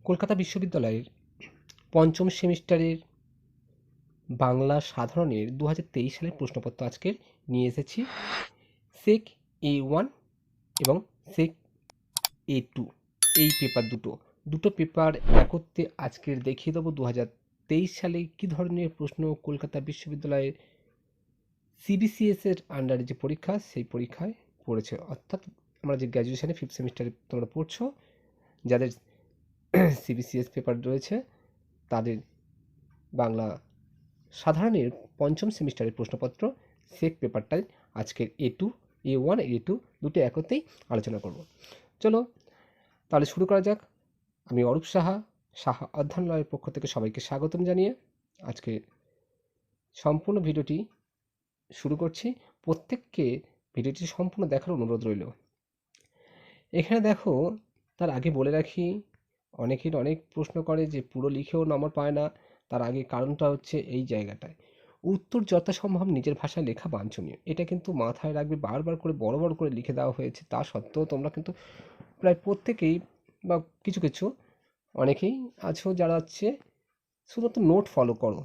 কলকাতা বিশ্ববিদ্যালয়ের পঞ্চম সেমিস্টারের বাংলা সাধারণের 2023 সালের প্রশ্নপত্র আজকের নিয়ে এসেছি। সেক A1 এবং সেক A2 এই পেপার দুটো পেপার একত্রে আজকের দেখিয়ে দেবো 2023 সালে কী ধরনের প্রশ্ন কলকাতা বিশ্ববিদ্যালয়ের CBCS এর আন্ডারে যে পরীক্ষা সেই পরীক্ষায় পড়েছে। অর্থাৎ আমরা যে গ্র্যাজুয়েশনে 5th সেমিস্টারে তোমরা পড়ছো, যাদের CBCS পেপার রয়েছে তাদের বাংলা সাধারণের পঞ্চম সেমিস্টারের প্রশ্নপত্র সেক পেপারটাই আজকের A2 A1 A2 দুটো একত্রেই আলোচনা করব। চলো তাহলে শুরু করা যাক। আমি অরূপ সাহা অধ্যয়নালয়ের পক্ষ থেকে সবাইকে স্বাগতম জানিয়ে আজকে সম্পূর্ণ ভিডিওটি শুরু করছি। প্রত্যেককে ভিডিওটি সম্পূর্ণ দেখার অনুরোধ রইল। এখানে দেখো, তার আগে বলে রাখি, অনেকের অনেক প্রশ্ন করে যে পুরো লিখেও নম্বর পায় না। তার আগে কারণটা হচ্ছে এই জায়গাটায় উত্তর যথাসম্ভব নিজের ভাষায় লেখা বাঞ্ছনীয়। এটা কিন্তু মাথায় রাখবে, বারবার করে বড় বড় করে লিখে দেওয়া হয়েছে। তা সত্ত্বেও তোমরা কিন্তু প্রায় প্রত্যেকেই বা কিছু কিছু অনেকেই আছো যারা হচ্ছে শুধুমাত্র নোট ফলো করো।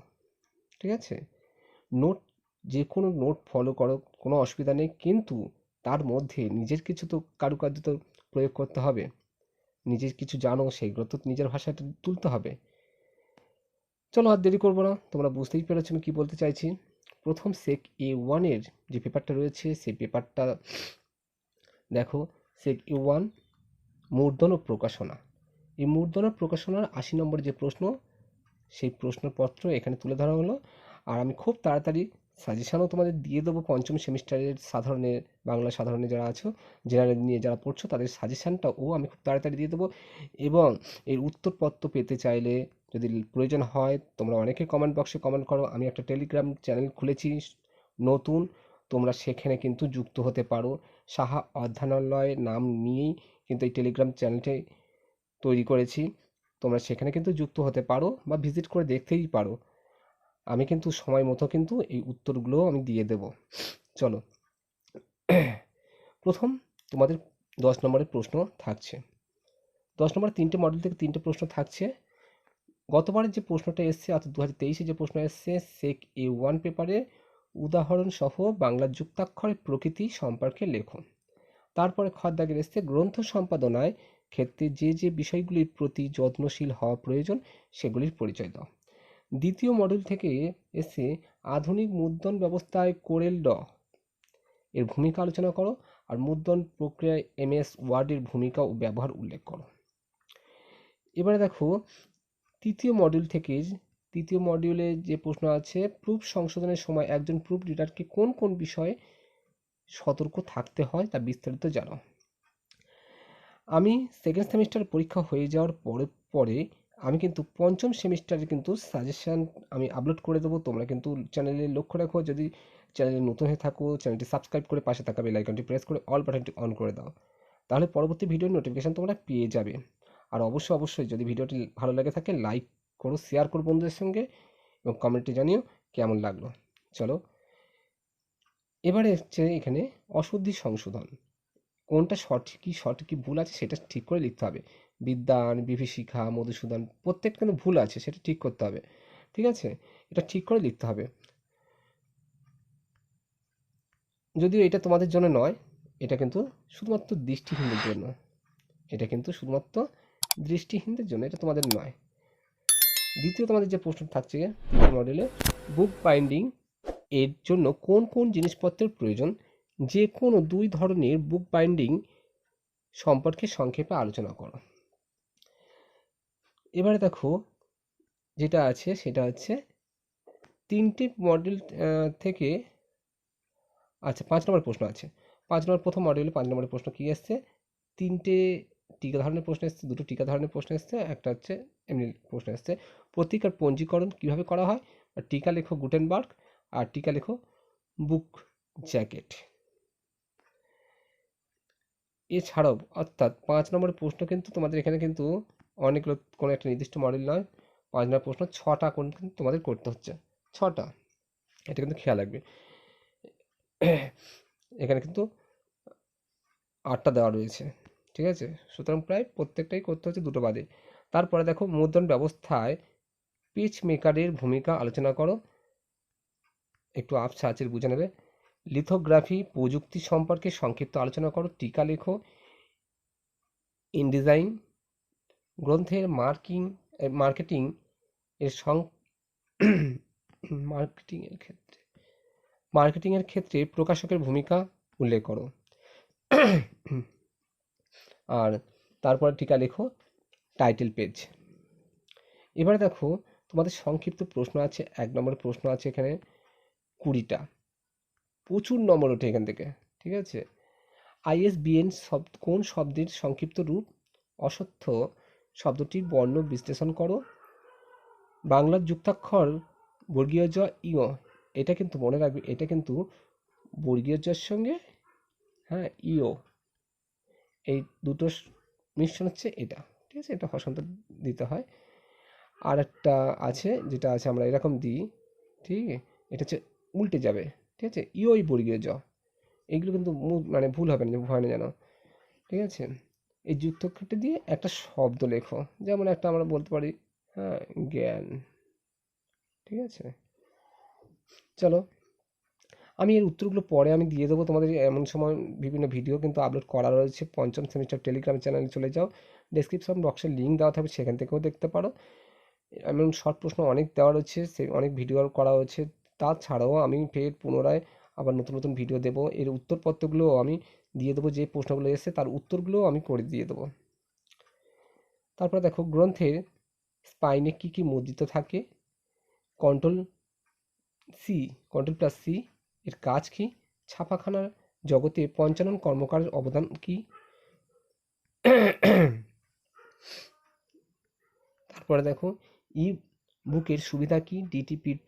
ঠিক আছে, নোট, যে কোনো নোট ফলো করো, কোনো অসুবিধা নেই, কিন্তু তার মধ্যে নিজের কিছু তো কারুকার্য তো প্রয়োগ করতে হবে। নিজের কিছু জানো সেগুলো তো নিজের ভাষায় তুলতে হবে। চলো আর দেরি করবো না, তোমরা বুঝতেই পেরেছো আমি কী বলতে চাইছি। প্রথম সেক A1 এর যে পেপারটা রয়েছে সেই পেপারটা দেখো। সেক A1 মূর্ধন্য প্রকাশনা। এই মূর্ধন্য প্রকাশনার 80 নম্বরের যে প্রশ্ন, সেই প্রশ্নপত্র এখানে তুলে ধরা হলো। আর আমি খুব তাড়াতাড়ি সাজেশানও তোমাদের দিয়ে দেবো। পঞ্চম সেমিস্টারের সাধারণের বাংলা সাধারণে যারা আছো, জেনারেল নিয়ে যারা পড়ছো, তাদের সাজেশানটাও আমি খুব তাড়াতাড়ি দিয়ে দেবো। এবং এর উত্তরপত্র পেতে চাইলে যদি প্রয়োজন হয়, তোমরা অনেকে কমেন্ট বক্সে কমেন্ট করো, আমি একটা টেলিগ্রাম চ্যানেল খুলেছি নতুন, তোমরা সেখানে কিন্তু যুক্ত হতে পারো। সাহা অধ্যয়নালয় নাম নিয়েই কিন্তু এই টেলিগ্রাম চ্যানেলটাই তৈরি করেছি। তোমরা সেখানে কিন্তু যুক্ত হতে পারো বা ভিজিট করে দেখতেই পারো। আমি কিন্তু সময় মতো কিন্তু এই উত্তরগুলোও আমি দিয়ে দেব। চলো, প্রথম তোমাদের 10 নম্বরের প্রশ্ন থাকছে। 10 নম্বরের 3টে মডেল থেকে 3টে প্রশ্ন থাকছে। গতবারের যে প্রশ্নটা এসছে, অর্থাৎ 2023-এ যে প্রশ্ন এসছে, সেক A1 পেপারে উদাহরণ সহ বাংলা যুক্তাক্ষরের প্রকৃতি সম্পর্কে লেখো। তারপরে খদ্দাগের এসছে গ্রন্থ সম্পাদনায় ক্ষেত্রে যে যে বিষয়গুলির প্রতি যত্নশীল হওয়া প্রয়োজন সেগুলির পরিচয় দাও। দ্বিতীয় মডেল থেকে এসে আধুনিক মুদ্রণ ব্যবস্থায় কোরেল ড এর ভূমিকা আলোচনা করো। আর মুদ্রণ প্রক্রিয়ায় MS ওয়ার্ডের ভূমিকা ও ব্যবহার উল্লেখ করো। এবারে দেখো, তৃতীয় মডিউলে যে প্রশ্ন আছে, প্রুফ সংশোধনের সময় একজন প্রুফ রিডারকে কোন কোন বিষয়ে সতর্ক থাকতে হয় তা বিস্তারিত জানাও। আমি সেকেন্ড সেমিস্টার পরীক্ষা হয়ে যাওয়ার পরে আমি কিন্তু পঞ্চম সেমিস্টারে কিন্তু সাজেশান আমি আপলোড করে দেবো। তোমরা কিন্তু চ্যানেলে লক্ষ্য রাখো, যদি চ্যানেলে নতুন হয়ে থাকো চ্যানেলটি সাবস্ক্রাইব করে পাশে থাকা বেল আইকনটি প্রেস করে অল বাটনটি অন করে দাও, তাহলে পরবর্তী ভিডিওর নোটিফিকেশান তোমরা পেয়ে যাবে। আর অবশ্যই যদি ভিডিওটি ভালো লাগে থাকে লাইক করো, শেয়ার করো বন্ধুদের সঙ্গে, এবং কমেন্টে জানিও কেমন লাগলো। চলো, এবারে হচ্ছে এখানে অশুদ্ধি সংশোধন। কোনটা সঠিক কি ভুল আছে সেটা ঠিক করে লিখতে হবে। বিদ্যান, বিভীষিকা, মধুসূদন প্রত্যেকটা কিন্তু ভুল আছে, সেটা ঠিক করতে হবে। ঠিক আছে, এটা ঠিক করে লিখতে হবে। যদিও এটা তোমাদের জন্য নয়, এটা কিন্তু শুধুমাত্র দৃষ্টিহীনদের জন্য। এটা তোমাদের নয়। দ্বিতীয় তোমাদের যে প্রশ্ন থাকছে তৃতীয় মডেলে, বুক বাইন্ডিং এর জন্য কোন কোন জিনিসপত্রের প্রয়োজন, যে কোনো 2 ধরনের বুক বাইন্ডিং সম্পর্কে সংক্ষেপে আলোচনা করো। এবারে দেখো, যেটা আছে সেটা হচ্ছে 3টে মডেল থেকে, আচ্ছা 5 নম্বর প্রশ্ন আছে। 5 নম্বর প্রথম মডিউলে 5 নম্বরের প্রশ্ন কী এসছে, 3টে টিকা ধরনের প্রশ্ন এসছে, 2টো টিকা ধরনের প্রশ্ন এসছে, একটা হচ্ছে এমনি প্রশ্ন এসছে। প্রতীক আর পঞ্জীকরণ কীভাবে করা হয়, আর টিকা লেখো গুটেনবার্গ, আর টিকা লেখো বুক জ্যাকেট। এছাড়াও অর্থাৎ 5 নম্বরের প্রশ্ন কিন্তু তোমাদের এখানে কিন্তু অনেকগুলো, কোনো একটা নির্দিষ্ট মডেল নয়, 5 নম্বর প্রশ্ন 6টা কোন কিন্তু তোমাদের করতে হচ্ছে, 6টা। এটা কিন্তু খেয়াল রাখবে। এখানে কিন্তু 8টা দেওয়া রয়েছে। ঠিক আছে, সুতরাং প্রায় প্রত্যেকটাই করতে হচ্ছে 2টো বাদে। তারপরে দেখো মুদ্রণ ব্যবস্থায় পেজ মেকারের ভূমিকা আলোচনা করো, একটু আবছা আছে বুঝে নেবে। লিথোগ্রাফি প্রযুক্তি সম্পর্কে সংক্ষিপ্ত আলোচনা করো, টিকা লেখো। ইনডিজাইন গ্রন্থের মার্কেটিং এর মার্কেটিং এর ক্ষেত্রে প্রকাশকের ভূমিকা উল্লেখ করো। আর তারপর টিকা লেখো, টাইটেল পেজ। এবারে দেখো তোমাদের সংক্ষিপ্ত প্রশ্ন আছে, 1 নম্বরের প্রশ্ন আছে এখানে 20টা, প্রচুর নম্বর ওঠে এখান থেকে, ঠিক আছে। ISBN কোন শব্দের সংক্ষিপ্ত রূপ? অসত্য শব্দটির বর্ণ বিশ্লেষণ করো। বাংলার যুক্তাক্ষর বর্গীয় জ ইয়, এটা কিন্তু মনে রাখবে, এটা কিন্তু বর্গীয় জের সঙ্গে হ্যাঁ ইয়, এই দুটো মিশ্রণ হচ্ছে এটা, ঠিক আছে, এটা হসন্ত দিতে হয়। আর একটা আছে যেটা আছে আমরা এরকম দিই, ঠিক আছে, এটা হচ্ছে উল্টে যাবে, ঠিক আছে, ইয়ই বর্গীয় জ, এগুলো কিন্তু মানে ভুল হবে না, ভয় না জানো, ঠিক আছে। এই যুক্তাক্ষরটি দিয়ে একটা শব্দ লেখো, যেমন একটা আমরা বলতে পারি হ্যাঁ জ্ঞান, ঠিক আছে। চলো আমি এর উত্তরগুলো পরে আমি দিয়ে দেবো তোমাদের, এমন সময় বিভিন্ন ভিডিও কিন্তু আপলোড করা রয়েছে। পঞ্চম সেমিস্টার টেলিগ্রাম চ্যানেলে চলে যাও, ডেসক্রিপশন বক্সে লিঙ্ক দেওয়া থাকবে, সেখান থেকেও দেখতে পারো। এমন শর্ট প্রশ্ন অনেক দেওয়া রয়েছে, সেই অনেক ভিডিও করা হয়েছে। তাছাড়াও আমি ফের পুনরায় আবার নতুন নতুন ভিডিও দেবো, এর উত্তরপত্রগুলোও আমি দিয়ে দেবো, যে প্রশ্নগুলো এসেছে তার উত্তরগুলোও আমি করে দিয়ে দেবো। তারপরে দেখো গ্রন্থের স্পাইনে কী কী মুদ্রিত থাকে? কন্ট্রোল কন্ট্রোল প্লাস সি এর কাজ কি? ছাপাখানার জগতে পঞ্চানন কর্মকারের অবদান কি? তারপরে দেখো ই বুকের সুবিধা কি? ডিটিপির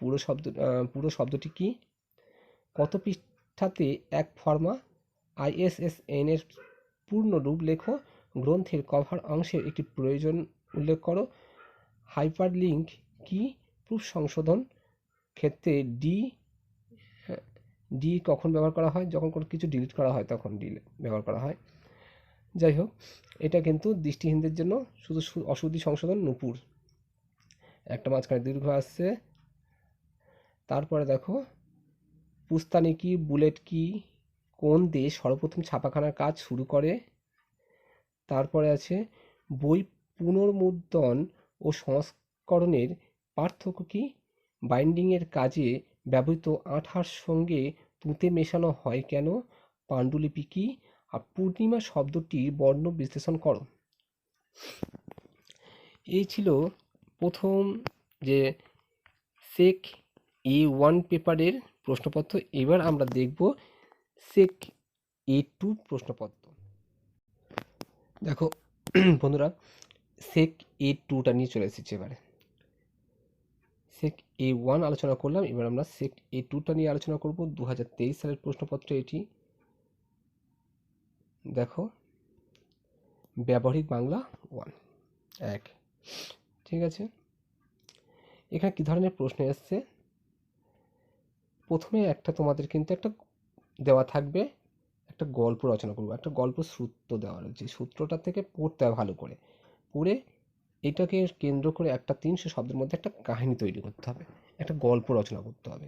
পুরো শব্দটি কি? কত পৃষ্ঠাতে এক ফর্মা? ISSN এর পূর্ণ রূপ লেখো। গ্রন্থের কভার অংশের একটি প্রয়োজন উল্লেখ করো। হাইপারলিঙ্ক কি? প্রুফ সংশোধন ক্ষেত্রে ডি কখন ব্যবহার করা হয়? যখন কোনো কিছু ডিলিট করা হয় তখন ডি ব্যবহার করা হয়। যাই হোক, এটা কিন্তু দৃষ্টিহীনদের জন্য শুধু অশুদ্ধি সংশোধন নূপুর, একটা মাঝখানে দীর্ঘ আসছে। তারপরে দেখো পুস্তানি কি? বুলেট কি? কোন দেশ সর্বপ্রথম ছাপাখানার কাজ শুরু করে? তারপরে আছে বই পুনর্মুদ্রণ ও সংস্করণের পার্থক্য কি? বাইন্ডিংয়ের কাজে ব্যবহৃত আঠার সঙ্গে তুঁতে মেশানো হয় কেন? পাণ্ডুলিপি কি? আর পূর্ণিমা শব্দটির বর্ণ বিশ্লেষণ করো। এই ছিল প্রথম যে সেক A1 পেপারের প্রশ্নপত্র। এবার আমরা দেখব সেক A2 প্রশ্নপত্র। দেখো বন্ধুরা, সেক A2টা নিয়ে চলে এসেছে। এবারে সেক A1 আলোচনা করলাম, এবার আমরা সেক A2টা নিয়ে আলোচনা করব। 2023 সালের প্রশ্নপত্র এটি। দেখো ব্যবহারিক বাংলা 1, ঠিক আছে। এখানে কি ধরনের প্রশ্ন এসছে? প্রথমে একটা তোমাদের কিন্তু একটা দেওয়া থাকবে, একটা গল্প রচনা করবো, একটা গল্প সূত্র দেওয়া রয়েছে, সূত্রটা থেকে পড়তে হবে ভালো করে, পড়ে এটাকে কেন্দ্র করে একটা 300 শব্দের মধ্যে একটা কাহিনী তৈরি করতে হবে, একটা গল্প রচনা করতে হবে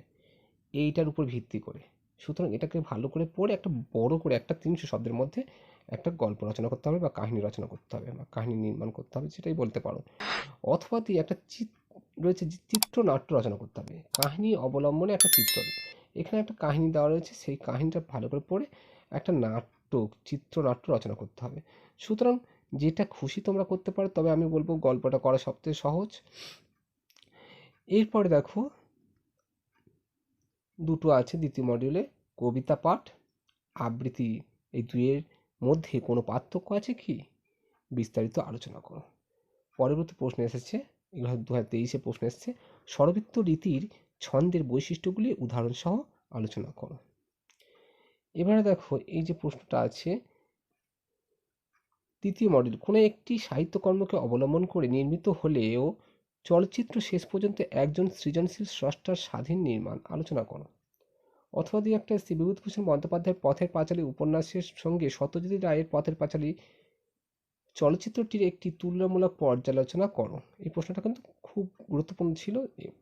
এইটার উপর ভিত্তি করে। সুতরাং এটাকে ভালো করে পড়ে একটা বড় করে একটা 300 শব্দের মধ্যে একটা গল্প রচনা করতে হবে, বা কাহিনী রচনা করতে হবে, বা কাহিনী নির্মাণ করতে হবে, সেটাই বলতে পারো। অথবা তুই একটা রয়েছে চিত্রনাট্য রচনা করতে হবে, কাহিনী অবলম্বনে একটা চিত্র। এখানে একটা কাহিনী দেওয়া রয়েছে, সেই কাহিনীটা ভালো করে পড়ে একটা চিত্রনাট্য রচনা করতে হবে। সুতরাং যেটা খুশি তোমরা করতে পারো, তবে আমি বলবো গল্পটা করা সবথেকে সহজ। এরপরে দেখো দুটো আছে দ্বিতীয় মডিউলে, কবিতা পাঠ, আবৃত্তি, এই দুইয়ের মধ্যে কোনো পার্থক্য আছে কি? বিস্তারিত আলোচনা করো। পরবর্তী প্রশ্ন এসেছে, এগুলো 2023-এ প্রশ্ন এসেছে, স্বরবৃত্ত রীতির ছন্দের বৈশিষ্ট্যগুলি উদাহরণসহ আলোচনা করো। এবারে দেখো এই যে প্রশ্নটা আছে, তৃতীয় মডেল, কোনো একটি সাহিত্যকর্মকে অবলম্বন করে নির্মিত হলেও চলচ্চিত্র শেষ পর্যন্ত একজন সৃজনশীল স্রষ্টার স্বাধীন নির্মাণ, আলোচনা করো। অথবা দুই একটা শ্রী বিভূতিভূষণ বন্দ্যোপাধ্যায়ের পথের পাঁচালী উপন্যাসের সঙ্গে সত্যজিৎ রায়ের পথের পাঁচালী চলচ্চিত্রটির একটি তুলনামূলক পর্যালোচনা করো। এই প্রশ্নটা কিন্তু খুব গুরুত্বপূর্ণ ছিল,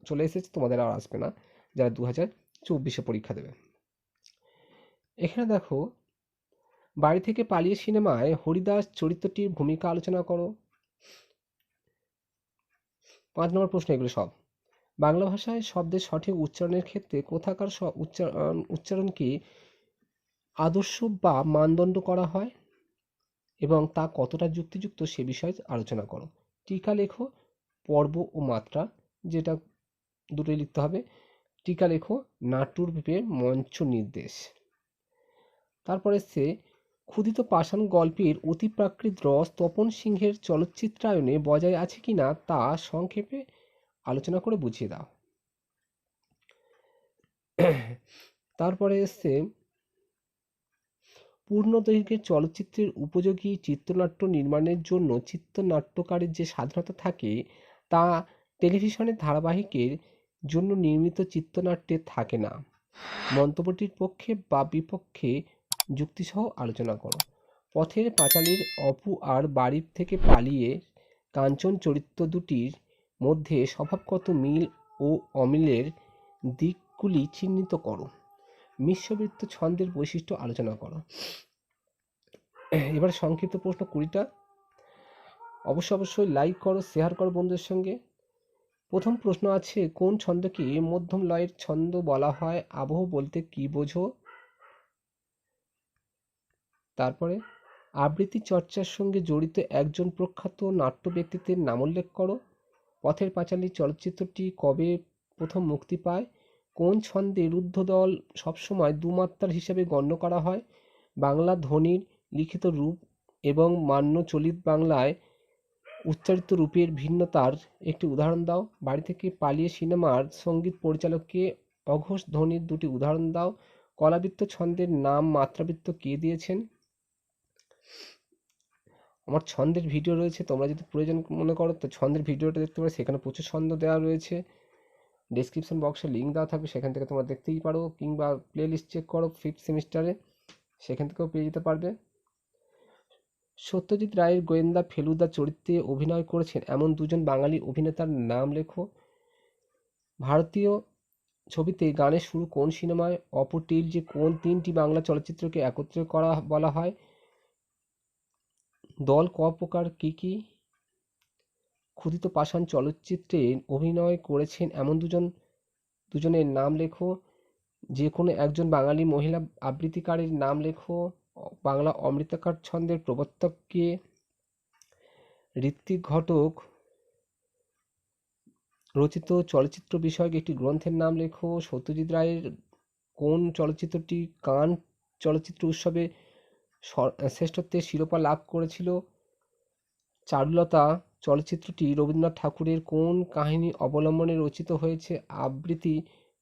চলে এসেছে, তোমাদের আর আসবে না যারা 2024 পরীক্ষা দেবে। এখানে দেখো, বাড়ি থেকে পালিয়ে সিনেমায় হরিদাস চরিত্রটির ভূমিকা আলোচনা করো। 5 নম্বর প্রশ্ন এগুলো সব। বাংলা ভাষায় শব্দের সঠিক উচ্চারণের ক্ষেত্রে কোথাকার উচ্চারণকে আদর্শ বা মানদণ্ড করা হয় এবং তা কতটা যুক্তিযুক্ত সে বিষয়ে আলোচনা করো। টিকা লেখো, পর্ব ও মাত্রা, যেটা দুটোই লিখতে হবে। টিকা লেখো, নাট্যরূপের মঞ্চ নির্দেশ। তারপরে সে ক্ষুধিত পাষাণ গল্পের অতিপ্রাকৃত রস তপন সিংহের চলচ্চিত্রায়নে বজায় আছে কিনা তা সংক্ষেপে আলোচনা করে বুঝিয়ে দাও। তারপরে এসছে পূর্ণদৈর্ঘ্যের চলচ্চিত্রের উপযোগী চিত্রনাট্য নির্মাণের জন্য চিত্রনাট্যকারের যে স্বাধীনতা থাকে তা টেলিভিশনের ধারাবাহিকের জন্য নির্মিত চিত্রনাট্যে থাকে না। মন্তব্যটির পক্ষে বা বিপক্ষে যুক্তিসহ আলোচনা করো। পথের পাঁচালীর অপু আর বাড়ির থেকে পালিয়ে কাঞ্চন চরিত্র দুটির মধ্যে স্বভাবগত মিল ও অমিলের দিকগুলি চিহ্নিত করো। মিশ্রবৃত্ত ছন্দের বৈশিষ্ট্য আলোচনা করো। এবার সংক্ষিপ্ত প্রশ্ন 20টা। অবশ্যই লাইক করো, শেয়ার করো বন্ধুদের সঙ্গে। প্রথম প্রশ্ন আছে, কোন ছন্দকে মধ্যম লয়ের ছন্দ বলা হয়? আবহ বলতে কি বোঝো? তারপরে আবৃত্তি চর্চার সঙ্গে জড়িত একজন প্রখ্যাত নাট্য ব্যক্তিত্বের নাম উল্লেখ করো। পথের পাঁচালী চলচ্চিত্রটি কবে প্রথম মুক্তি পায়? কোন ছন্দে রুদ্ধদল সবসময় দুমাত্রার হিসাবে গণ্য করা হয়? বাংলা ধ্বনির লিখিত রূপ এবং মান্য চলিত বাংলায় উচ্চারিত রূপের ভিন্নতার একটি উদাহরণ দাও। বাড়ি থেকে পালিয়ে সিনেমার সঙ্গীত পরিচালককে অঘোষ ধ্বনির দুটি উদাহরণ দাও। কলাবৃত্ত ছন্দের নাম মাত্রাবৃত্ত কে দিয়েছেন? আমার ছন্দের ভিডিও রয়েছে, তোমরা যদি প্রয়োজন মনে করো তো ছন্দের ভিডিওটা দেখতে পারো, সেখানে প্রচুর ছন্দ দেওয়া রয়েছে। ডেসক্রিপশন বক্সে লিঙ্ক দেওয়া থাকবে, সেখান থেকে তোমরা দেখতেই পারো, কিংবা প্লে লিস্ট চেক করো 5th সেমিস্টারে, সেখান থেকেও পেয়ে যেতে পারবে। সত্যজিৎ রায়ের গোয়েন্দা ফেলুদা চরিত্রে অভিনয় করেছেন এমন দুজন বাঙালি অভিনেতার নাম লেখো। ভারতীয় ছবিতে গানের শুরু কোন সিনেমায়? অপটিল যে কোন 3টি বাংলা চলচ্চিত্রকে একত্রে করা বলা হয়? দল ক প্রকার, কি কি? ক্ষুধিত পাষাণ চলচ্চিত্রে অভিনয় করেছেন এমন দুজনের নাম লেখো। যে কোনো একজন বাঙালি মহিলা আবৃত্তিকারের নাম লেখো। বাংলা অমৃতাকার ছন্দের প্রবর্তক কে? ঋত্বিক ঘটক রচিত চলচ্চিত্র বিষয়ক একটি গ্রন্থের নাম লেখো। সত্যজিৎ রায়ের কোন চলচ্চিত্রটি কান চলচ্চিত্র উৎসবে শ্রেষ্ঠত্বের শিরোপা লাভ করেছিল? চারুলতা চলচ্চিত্রটি রবীন্দ্রনাথ ঠাকুরের কোন কাহিনী অবলম্বনে রচিত হয়েছে? আবৃত্তি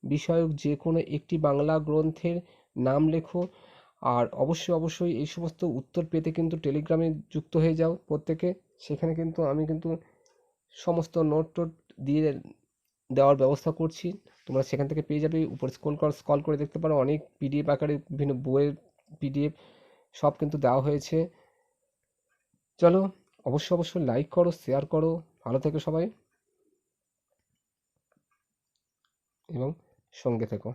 বিষয়ক যে কোনো একটি বাংলা গ্রন্থের নাম লেখো। আর অবশ্যই এই সমস্ত উত্তর পেতে কিন্তু টেলিগ্রামে যুক্ত হয়ে যাও প্রত্যেকে। সেখানে কিন্তু আমি কিন্তু সমস্ত নোট টোট দিয়ে দেওয়ার ব্যবস্থা করছি, তোমরা সেখান থেকে পেয়ে যাবে। উপরে স্ক্রল করে দেখতে পারো, অনেক পিডিএফ আকারে বিভিন্ন বইয়ের পিডিএফ সব কিন্তু দেওয়া হয়েছে। চলো, অবশ্যই লাইক করো, শেয়ার করো। ভালো থেকো সবাই এবং সঙ্গে থেকো।